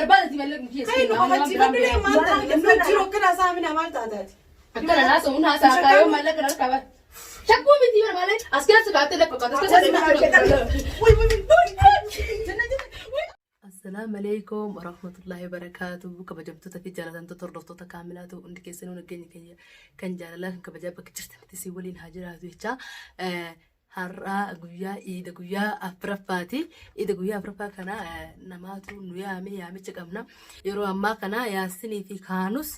بربادتي مالك مكيس خير وخدتي بدري ما نفجروا كنا سامنا مال تعداد أكلنا ناس وناس أكايو مالك نركبه شكو بنتي مالك أسكت سكات لك السلام عليكم ورحمة الله وبركاته كبجبتو تفي جالتان تطردفتو تكاملاتو عندك يسنون الجني كان جاللا كبجابك تشتم تسيولين هاجراتو يجا har'a guyyaa iida guyyaa afuraffaati. Iida guyyaa afuraffaa kana namaatu nu yaamicha qabna. Yeroo ammaa kana yaasinii fi kaanus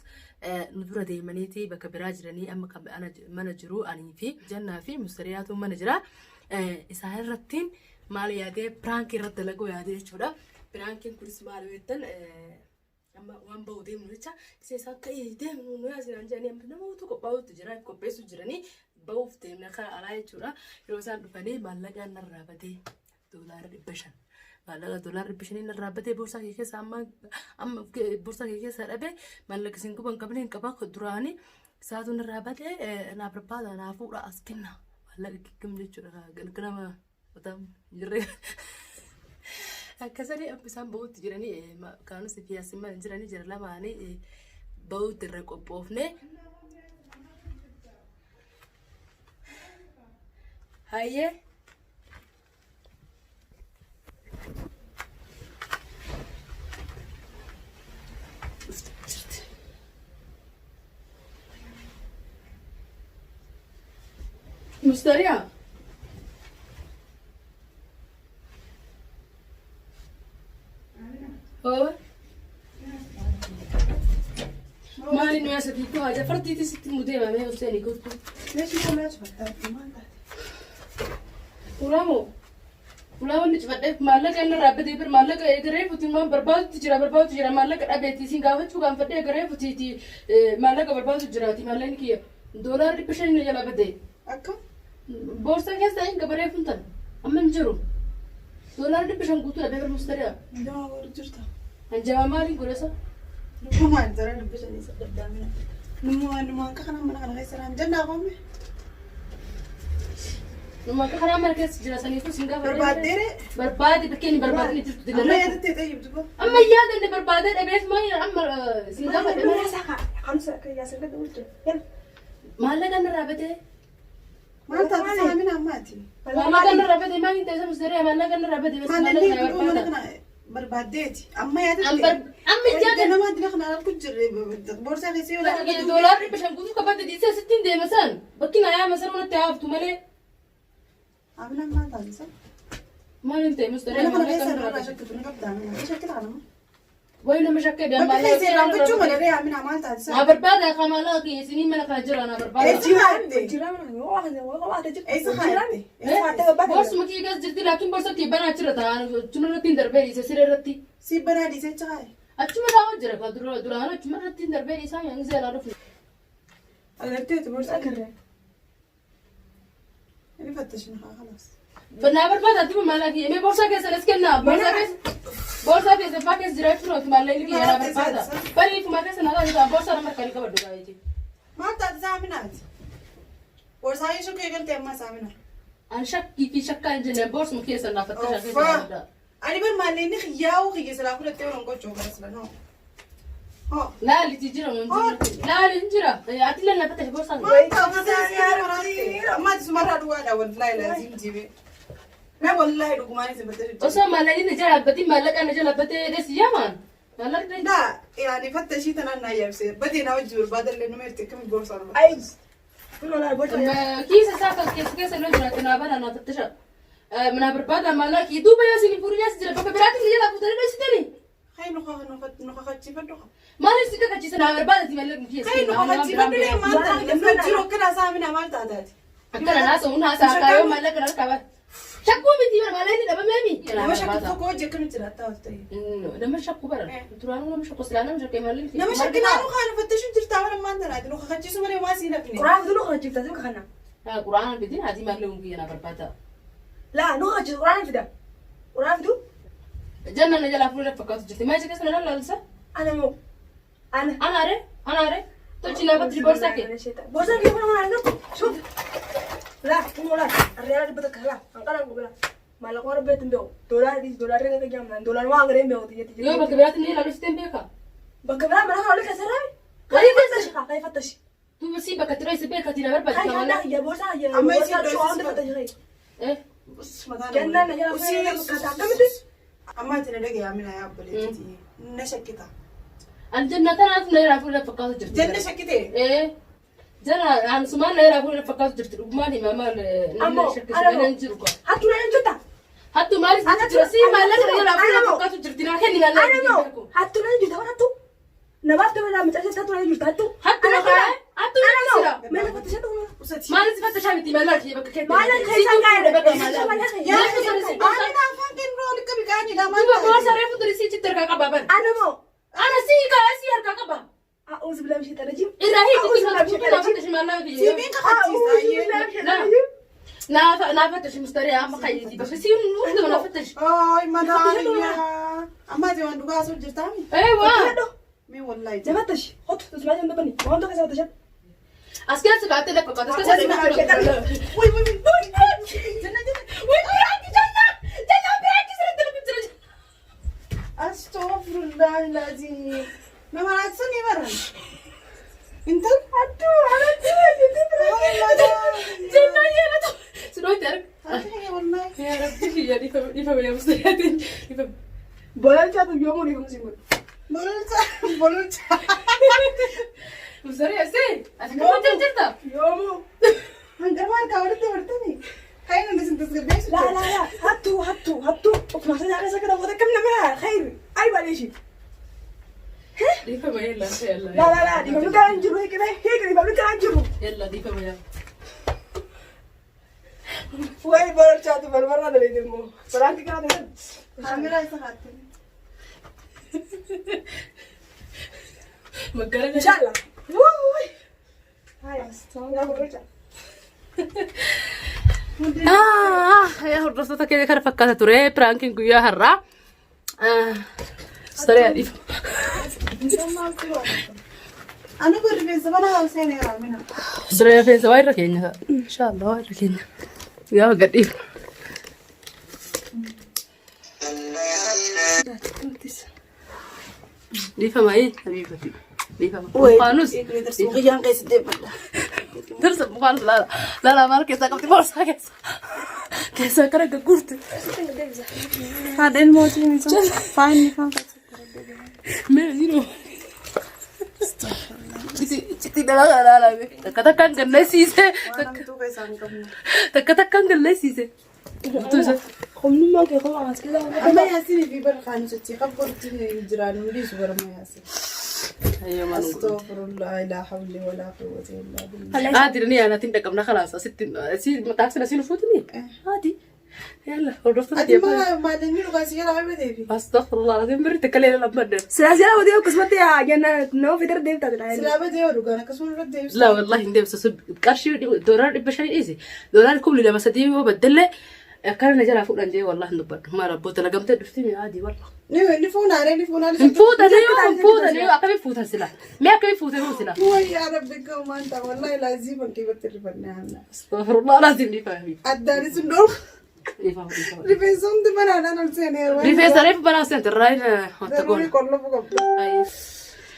nu dura deemaniiti bakka biraa jiranii amma mana jiru anii fi jannaa fi mustariyaatu mana jira. Isaan irrattiin maal yaadee piraanki irratti dalaguu yaadee jechuudha. Piraankiin kunis maal beektan amma waan bahu deemnu jecha isaan ka'ee deemnu nu yaasinaan jedhanii amma namoota qophaa'uutu jira qopheessu jiranii. Bahuuf deemna kana alaa jechuudha. Yeroo isaan dhufanii maallaqaan narraa batee $500 maallaqa $500 narraa batee boorsaa kee keessa amma boorsaa kee keessa dhabe maallaqa isin guban qabneen qabaa duraanii isaatu narraa batee naa barbaada naa fuudha as kenna maallaqa kikkam jechuudha ganama watam jirre akkasanii isaan bahuutti jiranii kaanus fi yaasin jiranii jira lamaanii bahuutti irra qophoofne. Haye مستريع هو ما لي ناس فيكو هذا فرتي تست مديمه ما هو ثاني كنت ليش ما فتحت ما ولامو نجفدف مالك أنا رابطي بر مالك إدري فتيمان برباد تجرا مالك أبيتي سينغاوت شو كان فتي إدري فتيتي مالك برباد تجراتي مالك كيا $1 ريبشين نجلا بدي أكم بورصة كيس تاين كبري فنتن أما نجرو $1 ريبشين قطو أبي برمستريا لا ورجرتها هنجوا مالي كورسا ما أنتظر ريبشين يصدق دامنا نمو كخنا من على غيسران جنة قومي نما كخنا مركز جلساني فو سينغافورة بربادي بكيني بربادي نجرت دلنا أما يادتي طيب جبا أما ياد إن بربادي أبيت ما يعمر سينغافورة ما ساقع خمسة كي ياسر قد قلت يلا ما لقى أنا رابطة ما أنت تسامين أماتي ما لقى أنا رابطة ما أنت إذا مستريح ما لقى أنا رابطة بس ما لقى برباديتي أما يادتي أما ياد أنا ما أدري خنا كنت جرب بورصة غسيل ولا $1 باش نقول كبد دي 60 دي مثلا بكينا يا مثلا ما تعرف تملي أبنا ما تنسى ما أنت مستريح أنا ما غير أنا شكت أنا قبض أنا إيش كده أنا وين مشكلة يا ما غير أنا كنت شو مدري أمين عملت هذا أنا بربادة خمالك يا سنين من فجر أنا بربادة إيش خاطي إيش خاطي بورس ما كي جالس جدي لكن بورس كي بنا أشرتها أنا شو رتين دربي يصير رتي سيب بنا دي سيتشاي أشوف ما أوجر فدرا شو رتين دربي يساوي ينزل أعرف أنا رتيت بورس أكره اللي فتشنا خلاص بنا بربادة تبي مالكي مي بورس كيس لسكنا بورس كيس فاكس جريت فروت مالكي أنا بربادة بري فما كيس نادا بورس أنا مركلي كبر دعايتي ما تزامنات بورس هاي شو كي قلت ما سامنا أنا شك في شك كان جنب بورس مكيس أنا فتش أنا بالمالين خياو خيس لا كل تيورن كوتشو بس لا لا اللي تجرا لا اللي تجرا أتلا لا فتح بورصة ما تسمع هذا والله لازم تجيبه لا والله رقماني سبتة أصلا ما لقي نجلا بدي ما لقى نجلا بدي ده سيامان ما لقي لا يعني فتشي تنا نايم بدي نوجه بدل لأنه مرتكب بورصة أي كله لا بورصة كيس ساكت كيس لو جرا تنابنا أنا فتشة من أبربادة ما لقي دوبا ياسين فورياس جرا بقى براتي نجلا بدل ده سيدني خاي نخا تشيفندو ما نسيت كذي سنة أبربادة تي مالك مكيس خاي نخا تشيفندو ما نجرو كنا سامين عملت هذا أكلنا ناس وناس أكايو ما لقى نركبه شكو بنتي ما لقي دابا مامي ما شكو فوق وجهك كنت ترى تاوتي لما شكو برا ترى أنا مش شكو سلانة مش كيما لقي لما شكنا نو خان فتشوا ترتاح ولا ما ندري نو خا تشيسو مري ما سينا فيني قرآن ذو خرج جبت ذو خنا قرآن بدين هذه ما لهم كي أنا بربادة لا نو خرج قرآن في ده قرآن ذو جنة نجلا فلوس فكرت جت ما يجيك سنة لا لسه أنا مو أنا أري تجينا بدري بورصة كي بورصة كي ما عندك شوف لا مو لا الريال بدك لا أنقلب قبله malah keluar betul dong. Dolar ini kejam, dolar mah agak remeh waktu itu. Yo bakka biraatti ni lalu sistem beka. Bagaimana mana kalau kasar lagi? Kayak fatas kak, kayak fatas. Tu mesti bakka tirai se beka tina berba Kayak kamala. ada ya bosa ya. Amma Bosa isi dosis soal ba- fatas kayak. Eh. Bus matana. Jangan aja lah. Kata kami tuh. Amma tana daga ya mina ya buleti. Na shakkita. Anjanna kana na yara fu na fakkaatu jirti. Janna shakkite. Eh. Jana an sumaan na yara fu na fakkaatu jirti. Umani mama le. Ammo, Ana ano? jiru ko. Hatu na yung juta. Hattu maalis jira si maalla kana yara fu na fakkaatu jirti na kenni ngalla. Ano mo? Hatu na yung juta, hatu. Nabafta mo na macam hatu na yung juta, hatu. Hattu na kaya? Hattu na sira. Mana fatas itu? Usati. Maalis fatta shamiti maalla ki bakka kenni. Mana kayak sangka ada. bakka Sama maalla. lagi. Ya, Ya, ani na fankin roll ka bigani da man. Tuba ko sa refu diri si chitter ka kababan. Ano mo? Ana si ka si har ka kaba. A'udzu billahi minasyaitonir rajim. Irahi A'udzu ti billahi ka minasyaitonir fatta rajim. shi maalla ki. Sibin ka khati A'udzu saye. billahi minasyaitonir rajim. Na fatta shi mustari amma khayyidi ba si wanda na fatta shi. Ay, madaliya. Amma je wandu ga so jirtami. Aywa. Ano? Me wallahi. Jamaatash. Hot, tusma'y yung dapan ni. Mo ando kasi fatas. Askar se baate la pakka. Askar se baate la. Uy, uy, uy. Janna janna. Uy, Iraki janna. Janna Iraki sira tele picture. Astaghfirullah alazim. Me marat suni maran. Intan? Aduh, anak dia gitu. Janna ya na to. Suno ter. Ay, wallahi. Ya rabbi ya di fa ya mustari atin. Di fa. Boleh jatuh dia mau di kamu sini. Bolulcha. Mustari ase. Asa ka fatta jirta. Yo mo. Hanga mar ka warte wartani. Kain na sintas gabesh. لا لا لا هاتوا وفي مصر على سكرة وذكرنا منها خير أيوة ليش Di fa ma yalla yalla. لا لا لا دي بقول كان جرو هيك دي بقول كان جرو Yalla di fa ma yalla. وين برا شاتو برا ده اللي دمو برا كده ده Kamera isa khatin. Magkara إن شاء الله ووي هاي يا برا ya hordoftoota keenya kana fakkaata ture piraankiin guyyaa har'aa. Saree adiif. Anu ko rifeensa bana hausene ramina. Saree rifeensa waa irra keenya. Inshallah waa irra keenya. Yaa gadhiif. Dhiifamaayi habiibati. Dhiifama. Mukaanus. Qiyaan keessa deebadha. Darsa mukaanus laala. Laala maal keessaa qabdi boorsaa keessa. Keessaa kara gagguurte. Haadha ilmootiin isa. Faayinni faan Mee jiruu. Citi dalagaa laalame. Takka takkaan gannasiise. Namtuu keessaa hin qabne. Takka takkaan gannasiise. Mutu isa. خمن ما كي خلاص كده Amma yaasin fi bara kaan sochii qabburti jiraan hundisu bara ma yaasin. Ayyo maal godhu. Astaghfirullah la hawla wala quwwata illa billah. Haati ni aanaatiin dhaqabna khalaas asitti si taaksina si nufuutini. Haati. Yalla hordoftoota Ati ma maalinni dhugaa si jala habeetee fi. Astaghfirullah lazim birri takkalee lammadde. سلاسل ودي قسمتي يا جنة نو في درد يبتدي Silaa badee yoo dhugaan akkasuma irra deebisu. لا والله ندبس قرشي دولار بشيء ايزي دولار كم لما سدي وبدله كان نجرا فوق عندي والله نبرد ما ربوت لقمت دفتي عادي والله Ni fuunaaree ni fuunaaree. نفوت انا اكبي فوت السلاح ما اكبي فوت هو سلاح Way yaa rabbi kau manta wallahi lazima kibatti rifanne hamna. استغفر الله لازم لي فاهمي Addaani sun dhoor. يفهم Rifeensa hundi manaadhaan ol seenee. ريفيس ريف بلا سنت الراين Daruuri تقول qollafu qabdu. اي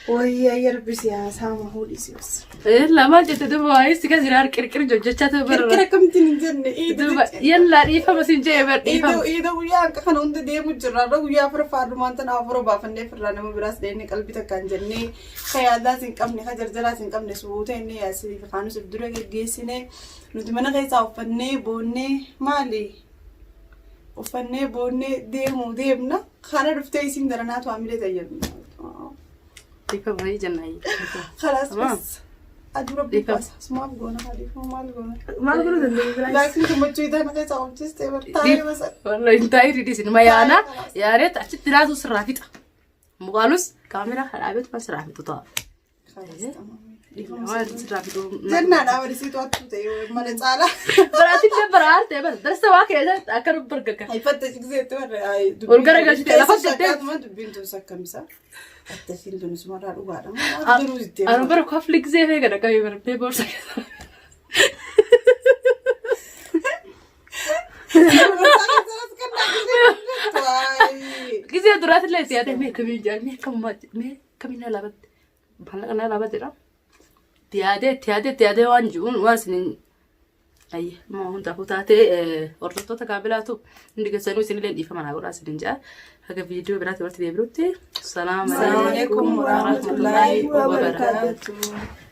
Way yaa rabbi siyaasaa mahuu dhisius. لا ما جت دبا هاي سكا زرار كركر جوجتا تبر Kirkira kamtiin hin jenne دبا يلا ريفا بس انجي بر ريفا Iida guyyaa akka kana hunda deemu jirra. Irra guyyaa fira faardumaan tana afura baafannee firraa nama biraas deemnee qalbii takkaan jennee ka yaadaas hin qabne ka jarjaraas hin qabne suuta inni yaasii fi kaanus dura geggeessine nuti mana keessaa uffannee boonnee maali uffannee boonnee deemna kana dhuftee isin daranaatu haamilee tayyadna. ريفا ما هي جناي Khalaas Tamam. bas aduu rabbi baasa sumaaf goona haadhiifama maal goona. ما أقول ده Laakiin gammachuu itaa mana keessaa hojjestee bartaa'ee basa. والله انت ايري دي ما يانا يا ريت عشت دراسه سرافيت مقالوس كاميرا خرابت بس رافيت طا ما سرافيت Jannaadhaa walisiitu hattuu ta'e mana caalaa. براتي برات بس درس واك يا اكر برقك Haifatta sigzeetti warra Olgara galchite lafa keessa jettee. shakkaatuma dubbiin tun sakkamisa. Attasiin tun sumarraa dhugaadha. Maal garuu jettee. انا برك كفلك زي هيك انا كاي بربي بورصه durate le tiade me kami jani me kami na labat bhala kana labat dira tiade wanjun wasnin ay ma hunta hutate orto ta kabilatu ndiga sanu sinilen ifa mana gora sidinja haga video berarti berarti debruti assalamu alaikum warahmatullahi wabarakatuh